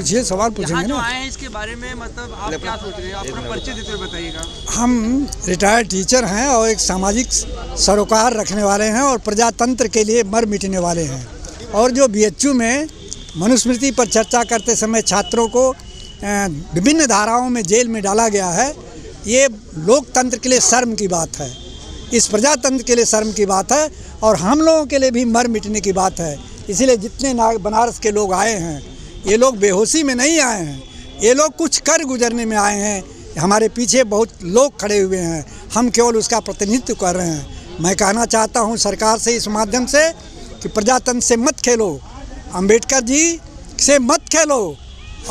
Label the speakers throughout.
Speaker 1: पूछिए, सवाल पूछेंगे ना।
Speaker 2: आए हैं इसके बारे में मतलब आप क्या सोच रहे हैं? आप अपना परिचय देते हुए बताइएगा।
Speaker 1: हम रिटायर्ड टीचर हैं और एक सामाजिक सरोकार रखने वाले हैं और प्रजातंत्र के लिए मर मिटने वाले हैं। और जो बीएचयू में मनुस्मृति पर चर्चा करते समय छात्रों को विभिन्न धाराओं में जेल में डाला गया है, ये लोकतंत्र के लिए शर्म की बात है, इस प्रजातंत्र के लिए शर्म की बात है और हम लोगों के लिए भी मर मिटने की बात है। इसीलिए जितने बनारस के लोग आए हैं, ये लोग बेहोशी में नहीं आए हैं, ये लोग कुछ कर गुजरने में आए हैं। हमारे पीछे बहुत लोग खड़े हुए हैं, हम केवल उसका प्रतिनिधित्व कर रहे हैं। मैं कहना चाहता हूँ सरकार से इस माध्यम से कि प्रजातंत्र से मत खेलो, अंबेडकर जी से मत खेलो।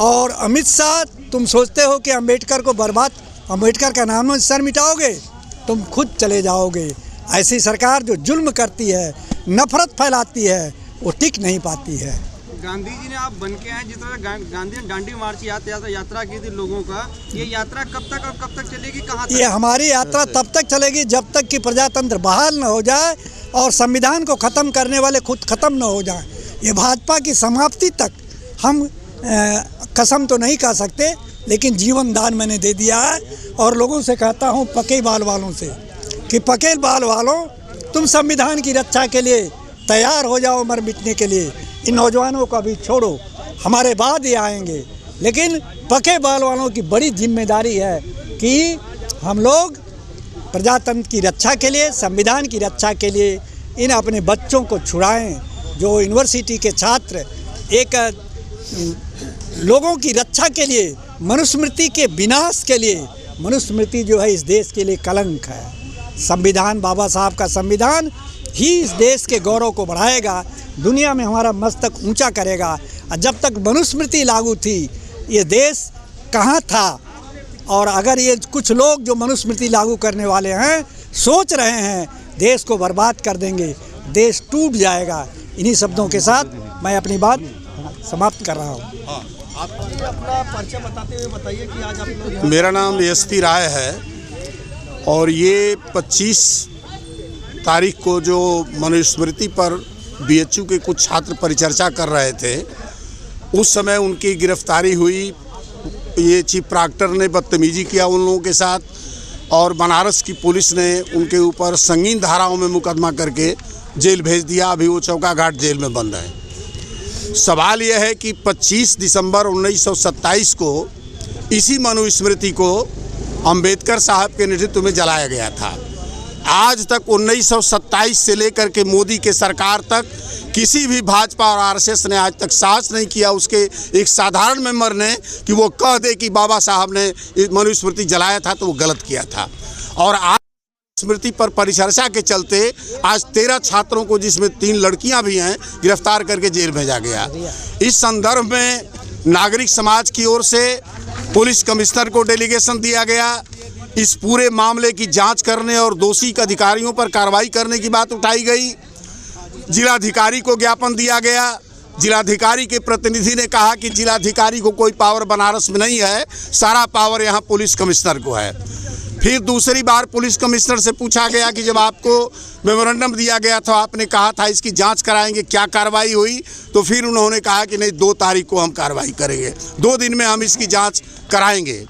Speaker 1: और अमित शाह, तुम सोचते हो कि अंबेडकर को बर्बाद, अंबेडकर का नाम सर मिटाओगे, तुम खुद चले जाओगे। ऐसी सरकार जो जुल्म करती है, नफरत फैलाती है, वो टिक नहीं पाती है।
Speaker 2: गांधी जी ने आप बन के आए, जिस तरह गांधी ने दांडी मार्च यात्रा की थी लोगों का, ये यात्रा कब तक और कब तक चलेगी, कहाँ तक?
Speaker 1: ये हमारी यात्रा तब तक चलेगी जब तक कि प्रजातंत्र बहाल न हो जाए और संविधान को ख़त्म करने वाले खुद ख़त्म न हो जाए। ये भाजपा की समाप्ति तक हम कसम तो नहीं कह सकते, लेकिन जीवन दान मैंने दे दिया है। और लोगों से कहता हूँ, पके बाल वालों से, कि पके बाल वालों, तुम संविधान की रक्षा के लिए तैयार हो जाओ मर मिटने के लिए। इन नौजवानों को अभी छोड़ो, हमारे बाद ये आएंगे, लेकिन पके बाल वालों की बड़ी जिम्मेदारी है कि हम लोग प्रजातंत्र की रक्षा के लिए, संविधान की रक्षा के लिए इन अपने बच्चों को छुड़ाएं। जो यूनिवर्सिटी के छात्र एक लोगों की रक्षा के लिए, मनुस्मृति के विनाश के लिए, मनुस्मृति जो है इस देश के लिए कलंक है। संविधान, बाबा साहब का संविधान ही इस देश के गौरव को बढ़ाएगा, दुनिया में हमारा मस्तक ऊंचा करेगा। और जब तक मनुस्मृति लागू थी, ये देश कहाँ था? और अगर ये कुछ लोग जो मनुस्मृति लागू करने वाले हैं सोच रहे हैं देश को बर्बाद कर देंगे, देश टूट जाएगा। इन्हीं शब्दों के साथ मैं अपनी बात समाप्त कर रहा हूँ।
Speaker 2: आप अपना परिचय बताते हुए बताइए कि आज आप लोग।
Speaker 3: मेरा नाम एसपी राय है और ये 25 तारीख को जो मनुस्मृति पर बीएचयू के कुछ छात्र परिचर्चा कर रहे थे, उस समय उनकी गिरफ्तारी हुई। ये चीफ प्रॉक्टर ने बदतमीजी किया उन लोगों के साथ और बनारस की पुलिस ने उनके ऊपर संगीन धाराओं में मुकदमा करके जेल भेज दिया। अभी वो चौका घाट जेल में बंद है। सवाल यह है कि 25 दिसंबर 1927 को इसी मनुस्मृति को अंबेडकर साहब के नेतृत्व में जलाया गया था। आज तक 1927 से लेकर के मोदी के सरकार तक किसी भी भाजपा और आरएसएस ने आज तक साहस नहीं किया उसके एक साधारण मेंबर ने कि वो कह दे कि बाबा साहब ने मनुस्मृति जलाया था तो वो गलत किया था। और आज स्मृति पर परिचर्चा के चलते आज 13 छात्रों को, जिसमें 3 लड़कियां भी हैं, गिरफ्तार करके जेल भेजा गया। इस संदर्भ में नागरिक समाज की ओर से पुलिस कमिश्नर को डेलीगेशन दिया गया। इस पूरे मामले की जांच करने और दोषी अधिकारियों पर कार्रवाई करने की बात उठाई गई। जिलाधिकारी को ज्ञापन दिया गया। जिलाधिकारी के प्रतिनिधि ने कहा कि जिलाधिकारी को कोई पावर बनारस में नहीं है, सारा पावर यहाँ पुलिस कमिश्नर को है। फिर दूसरी बार पुलिस कमिश्नर से पूछा गया कि जब आपको मेमोरेंडम दिया गया था, आपने कहा था इसकी जांच कराएंगे, क्या कार्रवाई हुई? तो फिर उन्होंने कहा कि नहीं, 2 तारीख को हम कार्रवाई करेंगे, 2 दिन में हम इसकी जांच कराएंगे।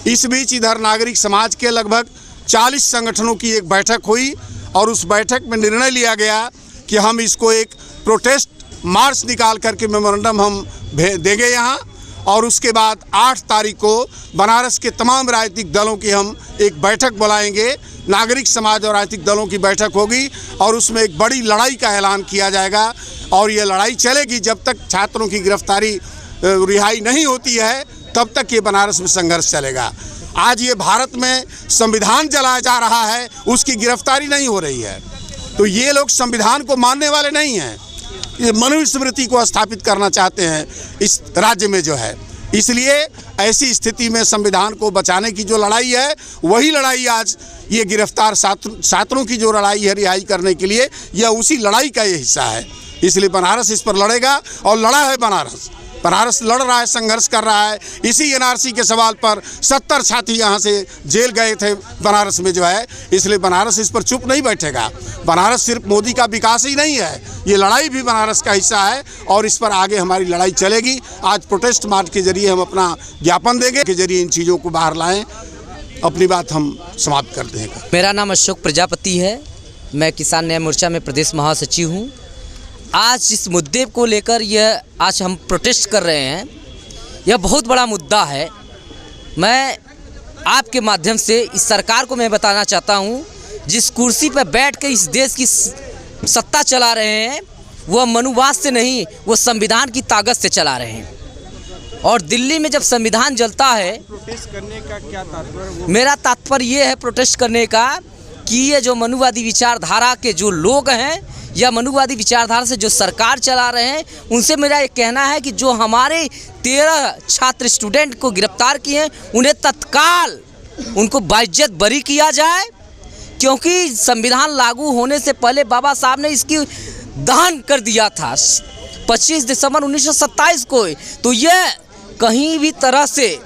Speaker 3: इस बीच इधर नागरिक समाज के लगभग 40 संगठनों की एक बैठक हुई और उस बैठक में निर्णय लिया गया कि हम इसको एक प्रोटेस्ट मार्च निकाल करके मेमोरेंडम हम देंगे यहाँ। और उसके बाद 8 तारीख को बनारस के तमाम राजनीतिक दलों की हम एक बैठक बुलाएंगे। नागरिक समाज और राजनीतिक दलों की बैठक होगी और उसमें एक बड़ी लड़ाई का ऐलान किया जाएगा। और ये लड़ाई चलेगी जब तक छात्रों की गिरफ्तारी रिहाई नहीं होती है, तब तक ये बनारस में संघर्ष चलेगा। आज ये भारत में संविधान जलाया जा रहा है, उसकी गिरफ्तारी नहीं हो रही है, तो ये लोग संविधान को मानने वाले नहीं हैं। ये मनुस्मृति को स्थापित करना चाहते हैं इस राज्य में जो है। इसलिए ऐसी स्थिति में संविधान को बचाने की जो लड़ाई है, वही लड़ाई आज ये गिरफ्तार छात्रों की जो लड़ाई है रिहाई करने के लिए, यह उसी लड़ाई का ये हिस्सा है। इसलिए बनारस इस पर लड़ेगा और लड़ा है बनारस। बनारस लड़ रहा है, संघर्ष कर रहा है। इसी एनआरसी के सवाल पर 70 छात्र यहाँ से जेल गए थे बनारस में जो है, इसलिए बनारस इस पर चुप नहीं बैठेगा। बनारस सिर्फ मोदी का विकास ही नहीं है, ये लड़ाई भी बनारस का हिस्सा है और इस पर आगे हमारी लड़ाई चलेगी। आज प्रोटेस्ट मार्च के जरिए हम अपना ज्ञापन देंगे, के जरिए इन चीज़ों को बाहर लाएं। अपनी बात हम समाप्त कर देंगे।
Speaker 4: मेरा नाम अशोक प्रजापति है, मैं किसान न्याय मोर्चा में प्रदेश महासचिव हूँ। आज इस मुद्दे को लेकर यह आज हम प्रोटेस्ट कर रहे हैं, यह बहुत बड़ा मुद्दा है। मैं आपके माध्यम से इस सरकार को मैं बताना चाहता हूँ, जिस कुर्सी पर बैठ के इस देश की सत्ता चला रहे हैं वह मनुवाद से नहीं, वो संविधान की ताकत से चला रहे हैं। और दिल्ली में जब संविधान जलता है,
Speaker 2: प्रोटेस्ट करने का क्या तात्पर्य?
Speaker 4: मेरा तात्पर्य ये है प्रोटेस्ट करने का कि ये जो मनुवादी विचारधारा के जो लोग हैं या मनुवादी विचारधारा से जो सरकार चला रहे हैं, उनसे मेरा ये कहना है कि जो हमारे 13 छात्र स्टूडेंट को गिरफ्तार किए हैं, उन्हें तत्काल उनको बाइज्जत बरी किया जाए, क्योंकि संविधान लागू होने से पहले बाबा साहब ने इसकी दहन कर दिया था 25 दिसंबर 1927 को। तो ये कहीं भी तरह से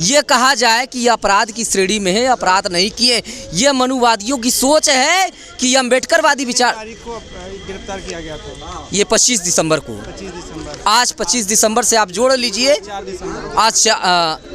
Speaker 4: ये कहा जाए कि ये अपराध की श्रेणी में है, अपराध नहीं किए। ये मनुवादियों की सोच है कि अम्बेडकरवादी विचार।
Speaker 2: तारीख को गिरफ्तार किया गया था,
Speaker 4: ये 25 दिसंबर को।
Speaker 2: 25 दिसंबर।
Speaker 4: आज 25 दिसंबर से आप जोड़ लीजिए,
Speaker 2: 4 दिसंबर।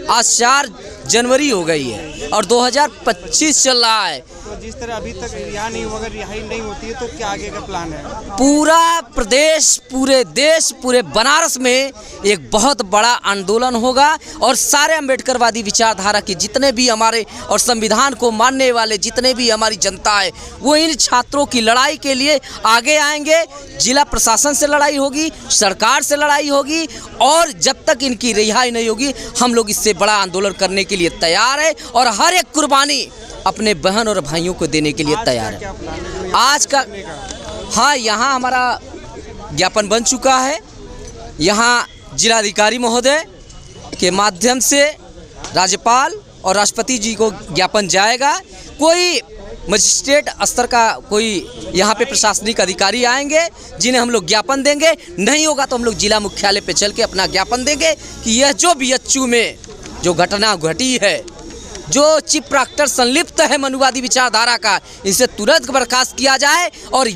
Speaker 4: आज 4 जनवरी हो गई है और 2025 चल रहा है।
Speaker 2: तो जिस तरह अभी तक रिहा नहीं हुआ, अगर रिहाई नहीं होती है तो क्या आगे का प्लान है?
Speaker 4: पूरा प्रदेश, पूरे देश, पूरे बनारस में एक बहुत बड़ा आंदोलन होगा और सारे अम्बेडकरवादी विचारधारा के जितने भी हमारे और संविधान को मानने वाले जितने भी हमारी जनता है, वो इन छात्रों की लड़ाई के लिए आगे आएंगे। जिला प्रशासन से लड़ाई होगी, सरकार से लड़ाई होगी और जब तक इनकी रिहाई नहीं होगी, हम लोग इससे बड़ा आंदोलन करने के लिए तैयार है और हर एक कुर्बानी अपने बहन और भाइयों को देने के लिए तैयार है। आज का हाँ, यहाँ हमारा ज्ञापन बन चुका है। यहाँ जिलाधिकारी महोदय के माध्यम से राज्यपाल और राष्ट्रपति जी को ज्ञापन जाएगा। कोई मजिस्ट्रेट स्तर का कोई यहाँ पे प्रशासनिक अधिकारी आएंगे जिन्हें हम लोग ज्ञापन देंगे। नहीं होगा तो हम लोग जिला मुख्यालय पे चल के अपना ज्ञापन देंगे कि यह जो BHU में जो घटना घटी है, जो चीफ प्रॉक्टर संलिप्त है मनुवादी विचारधारा का, इसे तुरंत बर्खास्त किया जाए और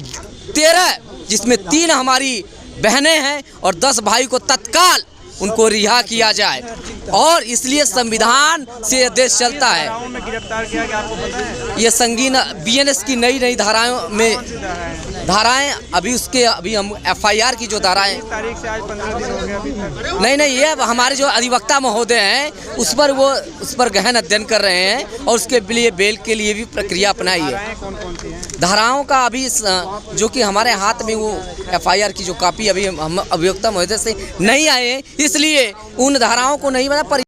Speaker 4: 13 जिसमें 3 हमारी बहनें हैं और 10 भाई को तत्काल उनको रिहा किया जाए। और इसलिए संविधान से यह देश चलता है।
Speaker 2: धाराओं में गिरफ्तार किया गया, आपको पता है?
Speaker 4: ये संगीन BNS की नई धाराओं में धाराएं अभी हम FIR की जो धाराएं,
Speaker 2: तारीख से आज 15 दिन हो गए अभी तक।
Speaker 4: नहीं, ये हमारे जो अधिवक्ता महोदय हैं उस पर गहन अध्ययन कर रहे हैं और उसके लिए बेल के लिए भी प्रक्रिया अपनाई है।
Speaker 2: धाराएं कौन-कौन सी हैं?
Speaker 4: धाराओं का अभी जो कि हमारे हाथ में वो FIR की जो कॉपी अभी हम अधिवक्ता महोदय से नहीं आए हैं, इसलिए उन धाराओं को नहीं बना पर